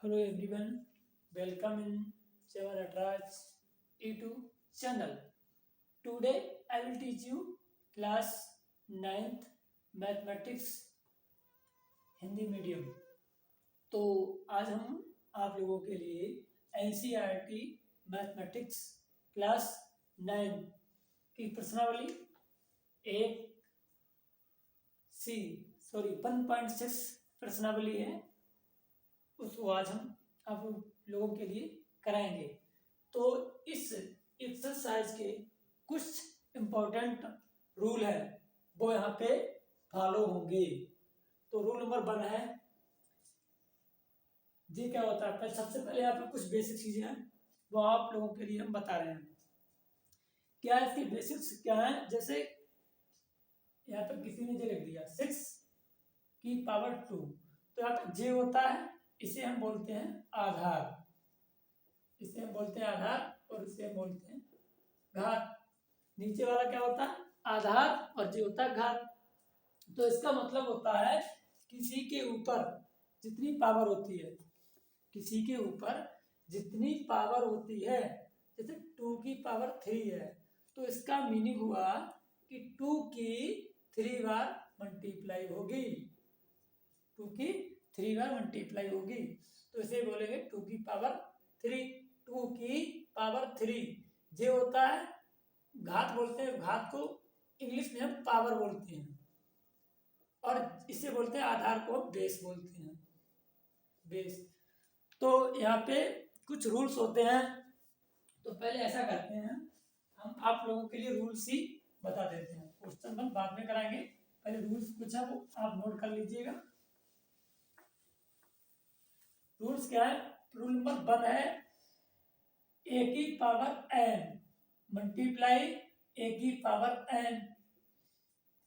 Hello everyone, welcome in Sevan Atraj YouTube channel. Today I will teach you class 9th mathematics Hindi medium. तो आज हम आप लोगों के लिए NCERT मैथमेटिक्स क्लास 9 की प्रश्नावली 1.6 प्रश्नावली है, उसको आज हम आप लोगों के लिए कराएंगे। तो इस एक्सरसाइज के कुछ इम्पोर्टेंट रूल है वो यहाँ पे फॉलो होंगे। तो रूल नंबर 1 है, ये क्या होता है, सबसे पहले यहाँ पे कुछ बेसिक चीजें हैं वो आप लोगों के लिए हम बता रहे हैं। क्या इसकी बेसिक्स क्या है, जैसे यहाँ पे किसी ने जे लिख दिया 6 की पावर 2, तो यहाँ पे जे होता है, इसे हम बोलते हैं आधार, इसे हम बोलते हैं आधार और इसे हम बोलते हैं घात। नीचे वाला क्या होता है, आधार, और जे होता है घात। तो इसका मतलब होता है किसी के ऊपर जितनी पावर होती है, किसी के ऊपर जितनी पावर होती है, जैसे 2 की पावर 3 है, तो इसका मीनिंग हुआ कि 2 की 3 बार मल्टीप्लाई होगी, 2 की 3 बार मल्टीप्लाई होगी। तो इसे बोलेंगे 2 की पावर 3, 2 की पावर 3। जे होता है घात, बोलते हैं घात को इंग्लिश में हम पावर बोलते हैं, और इसे बोलते हैं आधार को बेस बोलते हैं, बेस। तो यहाँ पे कुछ रूल्स होते हैं, तो पहले ऐसा करते हैं, हम आप लोगों के लिए रूल्स ही बता देते हैं, क्वेश्चन हम बाद में कराएंगे, पहले रूल्स कुछ है वो आप नोट कर लीजिएगा। रूल्स क्या है, रूल नंबर 1 है ए की पावर n मल्टीप्लाई ए की पावर n।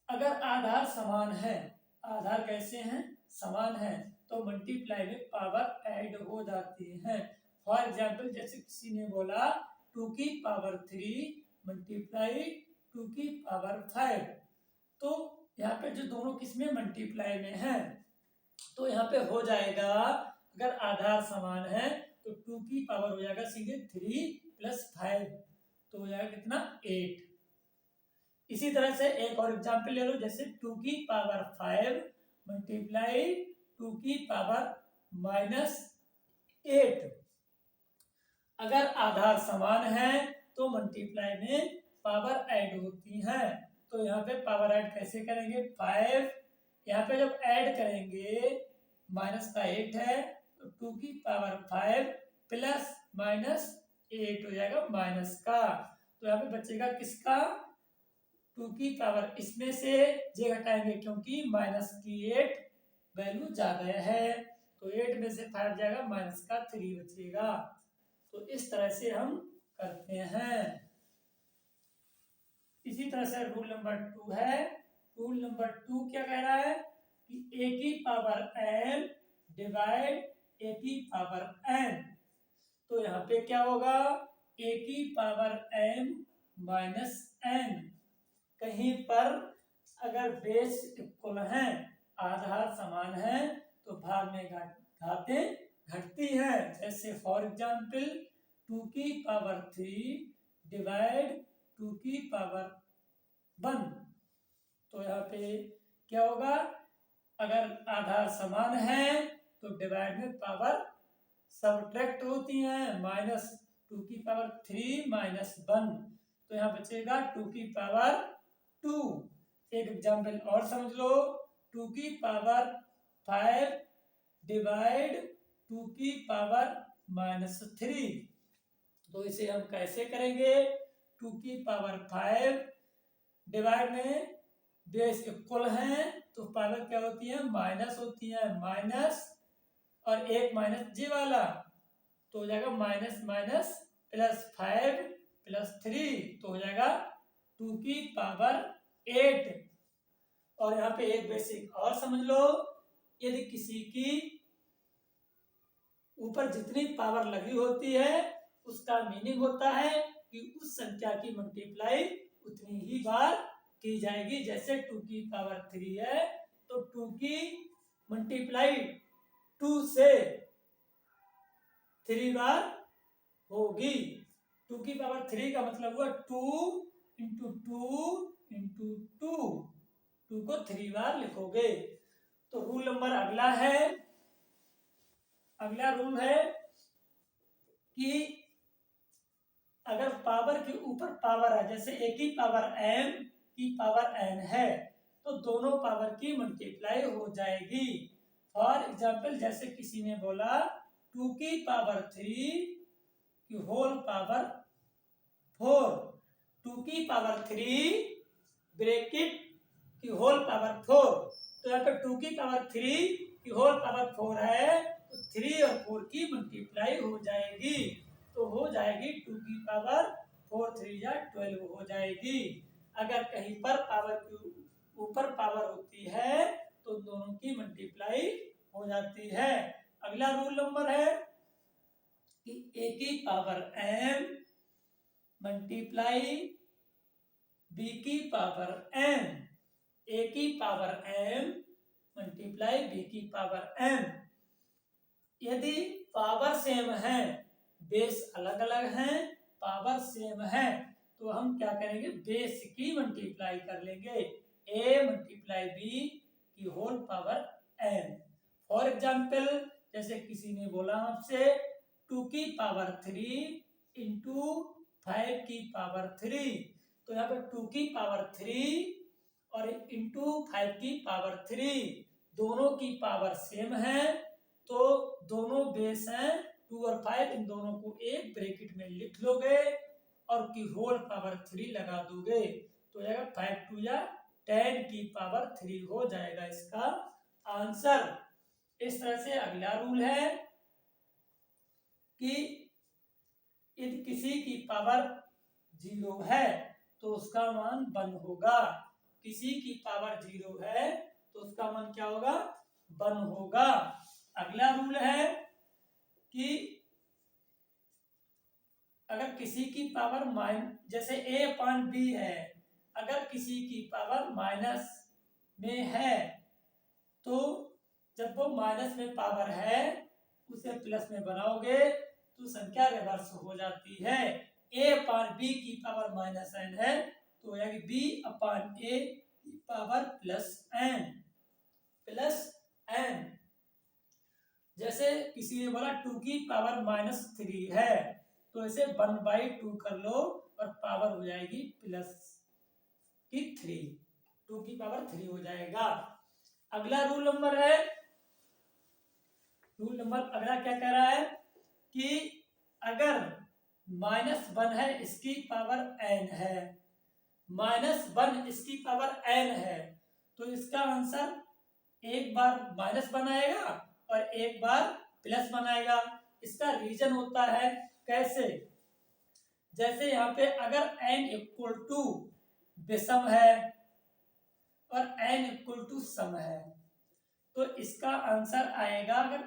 अगर आधार समान है, आधार कैसे हैं, समान है, तो मल्टीप्लाई में पावर ऐड हो जाती है। फॉर एग्जाम्पल, जैसे किसी ने बोला 2 की पावर 3 मल्टीप्लाई 2 की पावर 5, तो यहाँ पे जो दोनों किसमें मल्टीप्लाई में है, तो यहाँ पे हो जाएगा, अगर आधार समान है तो 2 की पावर हो जाएगा सीधे 3 + 5, तो हो जाएगा कितना 8। इसी तरह से एक और एग्जाम्पल ले लो, जैसे 2 की पावर 5 मल्टीप्लाई 2 की पावर -8। अगर आधार समान है तो मल्टीप्लाई में पावर ऐड होती है। तो यहाँ पे पावर ऐड कैसे करेंगे, 5 यहाँ पे जब ऐड करेंगे, माइनस का 8 है, तो 2 की पावर 5 प्लस माइनस 8 हो जाएगा माइनस का, तो यहाँ पे बचेगा किसका, 2 की पावर, इसमें से जे घटाएंगे क्योंकि माइनस की 8 वैल्यू ज्यादा है, तो 8 में से 5 जाएगा, माइनस का 3 बचेगा। तो इस तरह से हम करते हैं। इसी तरह से रूल नंबर 2 है, रूल नंबर 2 क्या कह रहा है कि ए की पावर n डिवाइड ए की पावर n। तो यहाँ पे क्या होगा, ए की पावर n माइनस n। कहीं पर अगर बेस इक्वल है, आधार समान है, तो भाग में घातें घटती है। जैसे फॉर एग्जाम्पल 2 की पावर 3 डिवाइड 2 की पावर 1, तो यहाँ पे क्या होगा, अगर आधार समान है तो डिवाइड में पावर सब्ट्रैक्ट होती है, -2 की पावर 3 -1, तो यहाँ बचेगा 2 की पावर 2। एक एग्जाम्पल और समझ लो, 2 की पावर 5 डिवाइड 2 की पावर -3, तो इसे हम कैसे करेंगे, 2 की पावर 5 डिवाइड में बेस इक्वल है, तो पावर क्या होती है, माइनस होती है, माइनस और एक माइनस जी वाला, तो हो जाएगा माइनस माइनस +5 + 3, तो हो जाएगा 2 की पावर 8। और यहाँ पे एक बेसिक और समझ लो, यदि किसी की ऊपर जितनी पावर लगी होती है, उसका मीनिंग होता है कि उस संख्या की मल्टीप्लाई उतनी ही बार की जाएगी। जैसे 2 की पावर 3 है, तो 2 की मल्टीप्लाई 2 से 3 बार होगी। 2 की पावर 3 का मतलब हुआ 2 इंटू 2 इंटू 2, 2 को 3 बार लिखोगे। तो रूल नंबर अगला रूल है कि अगर पावर के ऊपर पावर है, जैसे a की पावर m की पावर n है, तो दोनों पावर की मल्टीप्लाई हो जाएगी। फॉर एग्जाम्पल, जैसे किसी ने बोला 2 की पावर 3 की होल पावर 4, 2 की पावर 3 ब्रैकेट की होल पावर 4, तो यहाँ पे 2 की पावर 3 की होल पावर 4 है, तो 3 और 4 की मल्टीप्लाई हो जाएगी, तो हो जाएगी 2 की पावर 4 3 या 12 हो जाएगी। अगर कहीं पर पावर के ऊपर पावर होती है तो दोनों की मल्टीप्लाई हो जाती है। अगला रूल नंबर है कि a की पावर m मल्टीप्लाई b की पावर n, a की पावर m मल्टीप्लाई b की पावर m। यदि पावर सेम है, बेस अलग अलग है, पावर सेम है, तो हम क्या करेंगे, बेस की मल्टीप्लाई कर लेंगे, a मल्टीप्लाई b की whole power n। For example, जैसे किसी ने बोला आपसे 2 की पावर 3 इंटू 5 की पावर 3, तो यहाँ पर 2 की पावर 3 और इंटू 5 की पावर 3, दोनों की पावर सेम है, तो दोनों बेस हैं 2 और 5, इन दोनों को एक ब्रैकेट में लिख लोगे और की होल पावर 3 लगा दोगे, तो यह 5 2 या 10 की पावर 3 हो जाएगा इसका आंसर। इस तरह से अगला रूल है कि यदि किसी की पावर 0 है तो उसका मान 1 होगा, किसी की पावर 0 है तो उसका मान क्या होगा, 1 होगा। अगला रूल है कि अगर किसी की पावर जैसे a अपॉन b है, अगर किसी की पावर माइनस में है तो जब वो माइनस में पावर है उसे प्लस में बनाओगे तो संख्या रिवर्स हो जाती है। a अपॉन b की पावर माइनस n है तो यानी b अपॉन a की पावर प्लस n। जैसे किसी ने बोला 2 की पावर -3 है, तो इसे 1/2 कर लो और पावर हो जाएगी प्लस की 3, 2 की पावर 3 हो जाएगा। अगला रूल नंबर अगला क्या कह रहा है कि अगर -1 है इसकी पावर n है, -1 इसकी पावर n है, तो इसका आंसर एक बार -1 आएगा और एक बार प्लस बनाएगा। इसका रीजन होता है कैसे, जैसे यहाँ पे अगर n इक्वल टू विषम है और n इक्वल टू सम है, तो इसका आंसर आएगा, अगर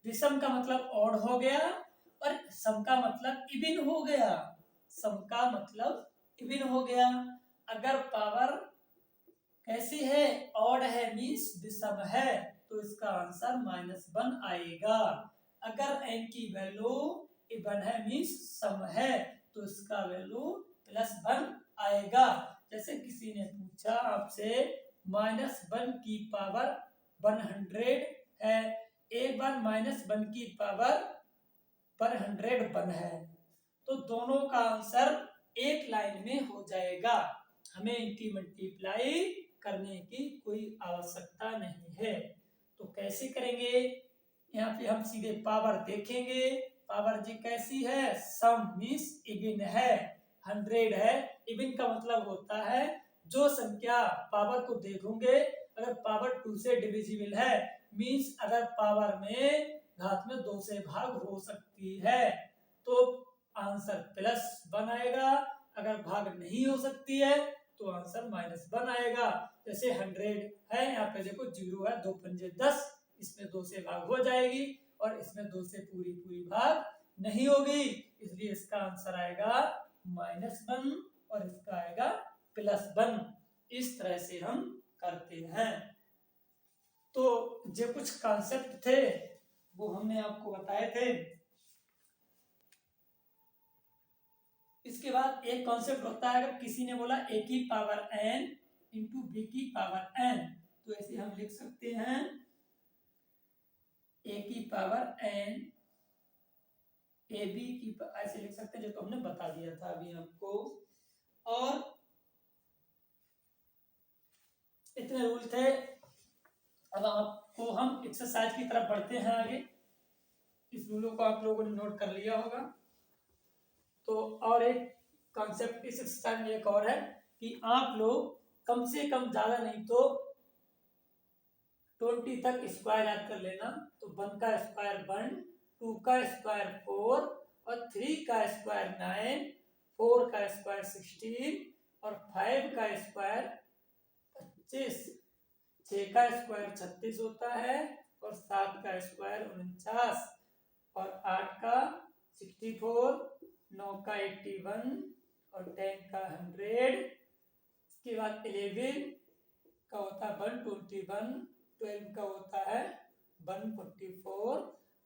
विषम का मतलब ऑड हो गया और सम का मतलब इवन हो गया, सम का मतलब इवन हो गया। अगर पावर कैसी है, ऑड है मीन्स विषम है, तो इसका आंसर -1 आएगा। अगर n की वैल्यू इवन है मीन्स सम है, तो इसका वैल्यू +1 आएगा। जैसे किसी ने पूछा आपसे -1 की पावर 100 है, एक बार -1 की पावर 101 है, तो दोनों का आंसर एक लाइन में हो जाएगा, हमें इनकी मल्टीप्लाई करने की कोई आवश्यकता नहीं है। तो कैसे करेंगे, यहाँ पे हम सीधे पावर देखेंगे, पावर जी कैसी है, सम मीन्स इवन है, 100 है, इवन का मतलब होता है जो संख्या पावर को देखोगे अगर पावर 2 से डिविजिबल है, मीन्स अगर पावर में घात में 2 से भाग हो सकती है तो आंसर +1 आएगा, अगर भाग नहीं हो सकती है तो आंसर -1 आएगा। जैसे 100 है, यहाँ पे देखो 0 है, 2 पंजे 10, इसमें 2 से भाग हो जाएगी और इसमें 2 से पूरी भाग नहीं होगी, इसलिए इसका आंसर आएगा -1 और इसका आएगा +1। इस तरह से हम करते हैं। तो जो कुछ कॉन्सेप्ट थे वो हमने आपको बताए थे। इसके बाद एक कॉन्सेप्ट होता है, अगर किसी ने बोला a की पावर n इंटू बी की पावर n, तो ऐसे हम लिख सकते हैं a की पावर n ए बी की ऐसे लिख सकते हैं, जो तो हमने बता दिया था अभी आपको। और इतने रूल थे। अब आपको हम एक्सरसाइज की तरफ बढ़ते हैं आगे। इस रूलों को आप लोगों ने नोट कर लिया होगा। तो और एक कॉन्सेप्ट इस एक्सरसाइज में एक और है कि आप लोग कम से कम ज्यादा नहीं तो 20 तक स्क्वायर याद कर लेना। तो 1 का स्क्वायर 1, 2 का स्क्वायर 4 और 3 का स्क्वायर 9, 4 का स्क्वायर 16 और 5 का स्क्वायर 25, 6 का स्क्वायर 36 होता है और 7 का स्क्वायर 49 और 8 का 64, 9 का 81 और 10 का 100। इसके बाद 11 का होता है 121, 12 का होता है 144,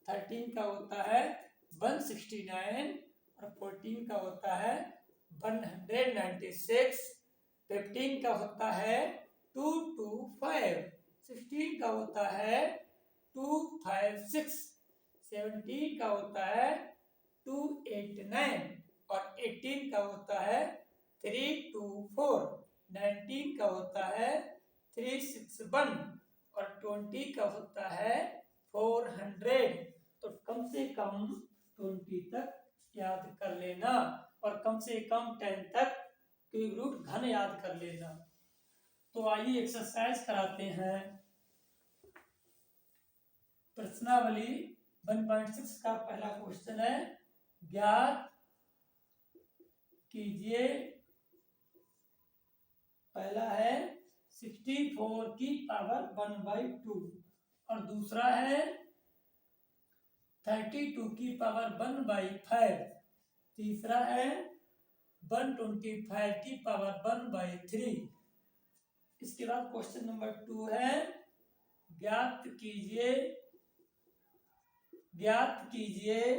13 का होता है 169 और 14 का होता है 196, 15 का होता है 225, 16 का होता है 256, 17 का होता है 289 और 18 का होता है 324, 19 का होता है 361 और 20 का होता है 400। तो कम से कम 20 तक याद कर लेना और कम से कम 10 तक क्यूब रूट घन याद कर लेना। तो आइए एक्सरसाइज कराते हैं। प्रश्नावली 1.6 का पहला क्वेश्चन है, ज्ञात कीजिए। पहला है 64 की पावर 1/2 और दूसरा है 32 की पावर 1/5, तीसरा है 125 की पावर 1/3। इसके बाद क्वेश्चन नंबर 2 है, ज्ञात कीजिए।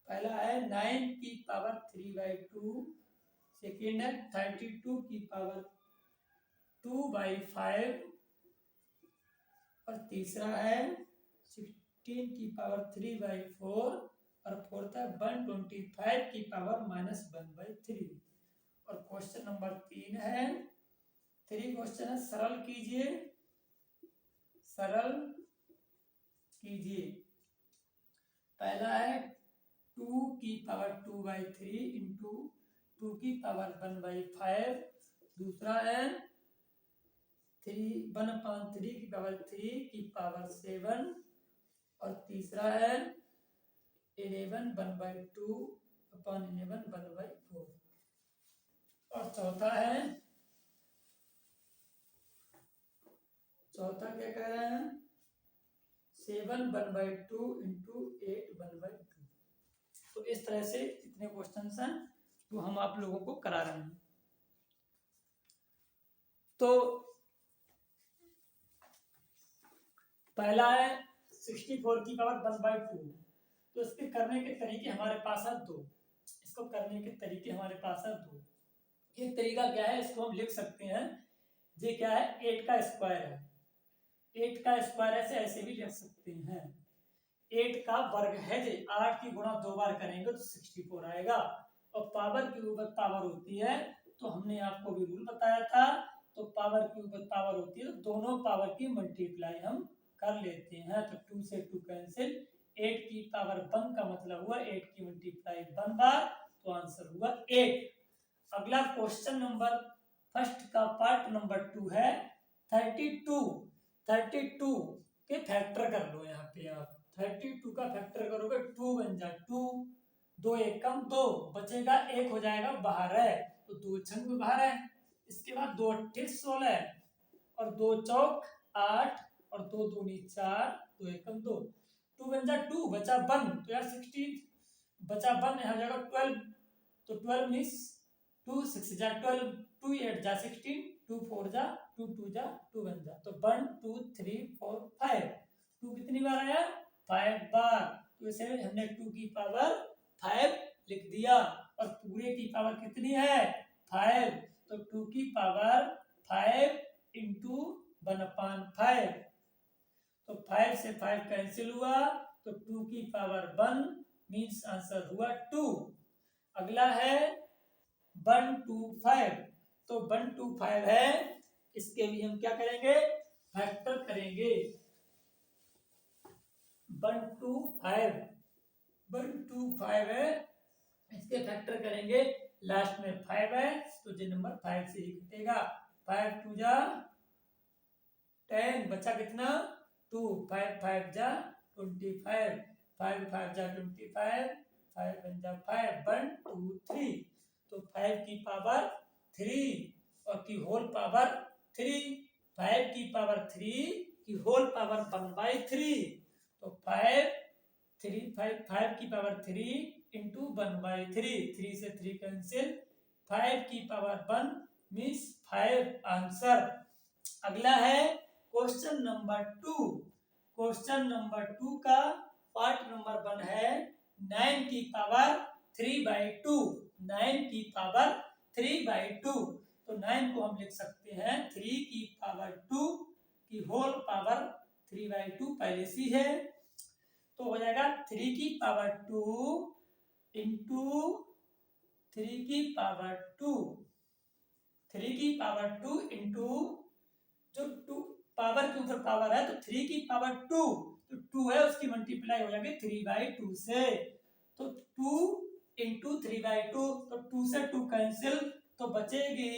पहला है 9 की पावर 3/2, सेकेंड है 32 की पावर 2/5 और तीसरा है 16 की पावर 3/4 और फोर्थ है 125 की पावर -1/3। और क्वेश्चन नंबर 3 है, 3 क्वेश्चन है, सरल कीजिए। पहला है 2 की पावर 2/3 इंटू 2 की पावर 1/5, दूसरा है 1/3 की पावर 3 की पावर 7 और तीसरा है 11 1/2 अपॉन 11 1/4 और चौथा क्या कह रहे हैं 7 1/2 इंटू 8 1/2। तो इस तरह से इतने क्वेश्चन हैं तो हम आप लोगों को करा रहे हैं। तो पहला है 64 की पावर 1/2। तो इसके करने के तरीके हमारे पास है दो। इसको करने के तरीके हमारे पास है दो। एक तरीका क्या है, इसको हम लिख सकते हैं, ये क्या है 8 का स्क्वायर है। 8 का स्क्वायर ऐसे भी लिख सकते हैं। 8 का वर्ग है, 8 की गुणा 2 बार करेंगे तो 64 आएगा। और पावर की ऊपर पावर होती है, तो हमने आपको भी रूल बताया था, तो पावर की ऊपर पावर होती है तो दोनों पावर की मल्टीप्लाई हम कर लेते हैं। तो 2 से 2 कैंसिल, 8 की पावर 1 का मतलब हुआ 8 की मल्टीप्लाई 1 बार, तो आंसर हुआ 8। अगला क्वेश्चन नंबर फर्स्ट का पार्ट नंबर 2 है 32 के फैक्टर कर लो। यहाँ पे आप 32 का फैक्टर करोगे 2 बन जा 2, 2 1 कम 2 बचेगा, 1 हो जाएगा बाहर है तो 2 छंग बाहर है। इसके बाद 2 8 16 और 2 चौक 8 और 2 दूनी 4, 2 1 कम 2, 2 बन जा 2 बचा 1 तो यार 16 बचा 1 यहाँ जाएगा 12, तो 12 मीन्स 2 6 जा 12, 2 8 जा 16, 2 4 जा 2 2 जा 2 1 जा, तो 1 2 3 4 5, 2 कितनी बार आया 5 बार। तो इसे हमने 2 की पावर 5 लिख दिया, और पूरे की पावर कितनी है 5, तो 2 की पावर 5 इंटू 1/5, तो 5 से 5 कैंसिल हुआ, तो 2 की पावर 1 मीन्स आंसर हुआ 2। अगला है 125, तो 125 है, इसके भी हम क्या करेंगे फैक्टर करेंगे। 125 है, इसके फैक्टर करेंगे, लास्ट में 5 है तो जो नंबर 5 से ही कटेगा। 5 2 जा 10, बचा कितना 2, 5 5 जा 25, 5 5 जा 25, 5 1 जा 5, 1 2 3, तो 5 की पावर 3 और की होल पावर 3, 5 की पावर 3 की होल पावर 1/3, तो 5 की पावर 3 इंटू 1/3, 3 से 3 कैंसिल, 5 की पावर 1 मीन्स 5 आंसर। अगला है क्वेश्चन नंबर 2। क्वेश्चन नंबर 2 का पार्ट नंबर 1 है 9 की पावर 3/2, 9 की पावर 3/2, तो 9 को हम लिख सकते हैं 3 की पावर 2 की होल पावर 3/2 पहले से है, तो हो जाएगा 3 की पावर 2 इंटू 3 की पावर 2, 3 की पावर 2 इंटू जो 2 पावर के ऊपर पावर है तो 3 की पावर 2, तो 2 है उसकी मल्टीप्लाई हो जाएगी 3/2 से, तो 2 इंटू 3/2, तो 2 से 2 कैंसिल, तो बचेगी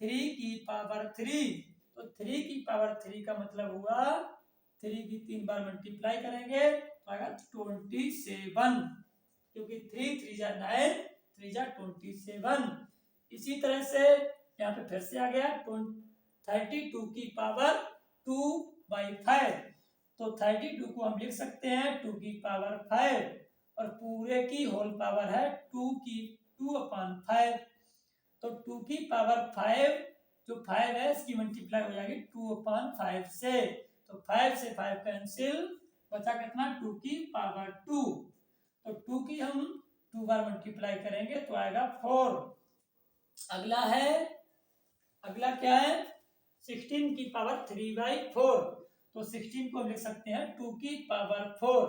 3 की पावर 3, तो 3 की पावर 3 का मतलब हुआ 3 की 3 बार मल्टीप्लाई करेंगे तो आएगा 27, क्योंकि 3 3 जा 9, 3 जा 27। इसी तरह से यहाँ पे फिर से आ गया 32 की पावर 2/5, तो 32 को हम लिख सकते हैं 2 की पावर 5 और पूरे की होल पावर है 2/5, तो 2 की पावर 5 जो 5 है इसकी मल्टीप्लाई हो जाएगी 2/5 से, तो 5 से 5 कैंसिल, बचा कितना 2 की पावर 2, तो 2 की हम 2 बार मल्टीप्लाई करेंगे तो आएगा 4। अगला क्या है 16 की पावर 3/4, तो 16 को हम लिख सकते हैं 2 की पावर 4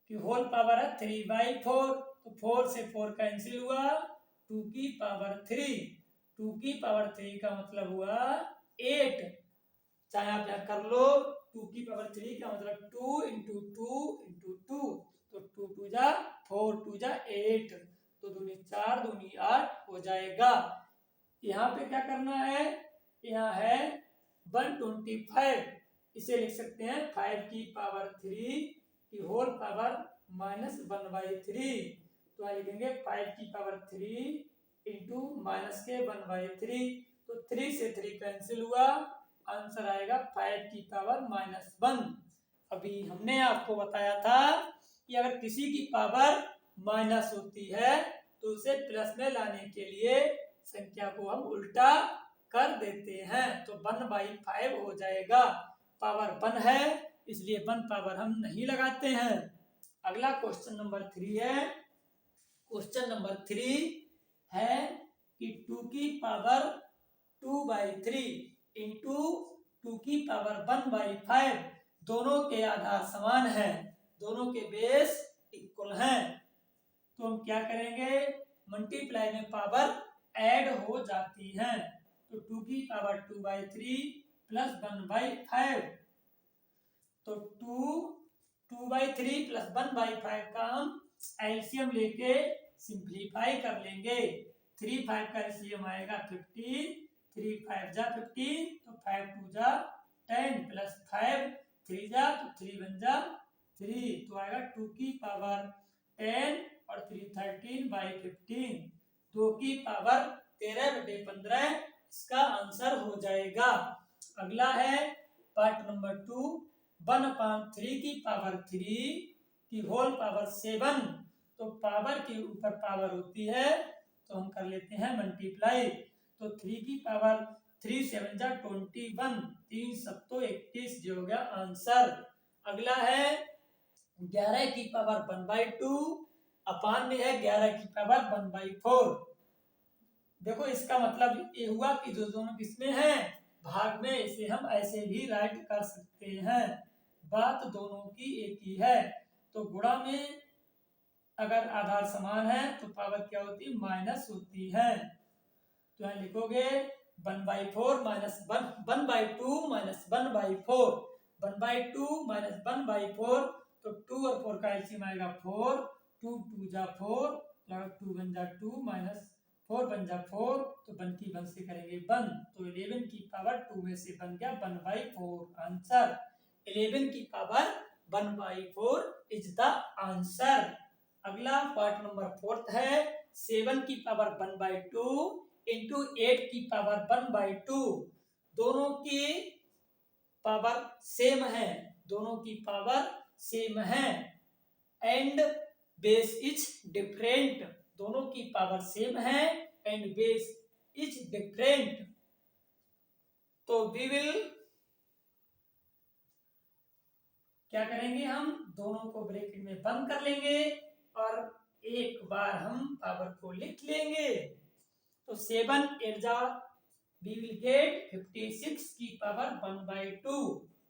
की होल पावर है 3/4, तो 4 से 4 कैंसिल हुआ, 2 की पावर 3, 2 की पावर 3 का मतलब हुआ 8, चाहे आप यहाँ कर लो, 2 की पावर 3 का मतलब 2 इंटू 2 इंटू 2, तो 2 2 जा 4, 2 जा 8, तो दूनी 4 दूनी 8 हो जाएगा। यहाँ पे क्या करना है, यहाँ है 125, इसे लिख सकते हैं 5 की पावर 3 की होल पावर -1/3, तो यहाँ लिखेंगे 5 की पावर 3 इंटू माइनस के 1/3, तो 3 से 3 कैंसिल हुआ, आंसर आएगा 5 की पावर -1। अभी हमने आपको बताया था कि अगर किसी की पावर माइनस होती है तो उसे प्लस में लाने के लिए संख्या को हम उल्टा कर देते हैं, तो 1/5 हो जाएगा, पावर 1 है इसलिए 1 पावर हम नहीं लगाते हैं। अगला क्वेश्चन नंबर 3 है, क्वेश्चन नंबर 3 है कि 2 की पावर 2/3 इंटू 2 की पावर 1/5, दोनों के आधार समान हैं, दोनों के बेस इक्वल हैं, तो हम क्या करेंगे मल्टीप्लाई में पावर ऐड हो जाती हैं, तो 2 की पावर 2/3 प्लस 1/5, तो 2/3 प्लस 1/5 का हम एलसीएम लेके सिंप्लीफाई कर लेंगे, 3 5 का एलसीएम आएगा 15, 3 5 जा 15, तो 5 2 जा 10 प्लस 5 3 जा तो 3 1 जा 3, तो आएगा 2 की पावर 10 और 3 13/15, 2 की पावर 13/15 इसका आंसर हो जाएगा। अगला है पार्ट नंबर 2, 1/3 की पावर 3 की होल पावर 7, तो पावर के ऊपर पावर होती है तो हम कर लेते हैं मल्टीप्लाई, तो 3 की पावर 3 7 जा 21, 3 7 21 जो हो गया आंसर। अगला है 11 की पावर 1/2 अपान में है 11 की पावर 1/4। देखो इसका मतलब ये हुआ कि जो दोनों किसमें है, भाग में, इसे हम ऐसे भी राइट कर सकते हैं। बात दोनों की एक ही है। तो गुणा में अगर आधार समान है तो पावर क्या होती है, माइनस होती है। तो यहाँ लिखोगे 1/4 माइनस 1/2 माइनस 1/4, 1/2 माइनस 1/4, तो 2 और 4 का एलसीएम आएगा 4, 2 2 जा 4, 2 1 जा 2 माइनस 4 1 जा 4, तो 1 की 1 से करेंगे 1, तो 11 की पावर 2 में से बन गया 1/4 आंसर। 11 की पावर 1/4 इज द आंसर। अगला पार्ट नंबर 4 है 7 की पावर 1/2 इंटू 8 की पावर 1/2। दोनों की पावर सेम है, दोनों की पावर सेम है, एंड बेस इज डिफरेंट। दोनों की पावर सेम है एंड बेस इज डिफरेंट। तो वी विल क्या करेंगे, हम दोनों को ब्रैकेट में बंद कर लेंगे और एक बार हम पावर को लिख लेंगे। तो 7 8 जा we will get 56 की power 1/2।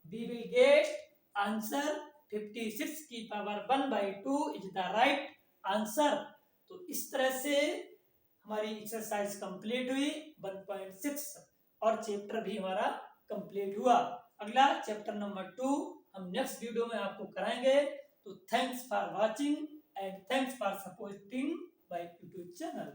we will get answer 56 की power 1/2 is the right answer। तो इस तरह से हमारी एक्सरसाइज कंप्लीट हुई 1.6 और चैप्टर भी हमारा कंप्लीट हुआ। अगला चैप्टर नंबर 2 हम नेक्स्ट वीडियो में आपको कराएंगे। तो thanks for watching and thanks for supporting my YouTube channel.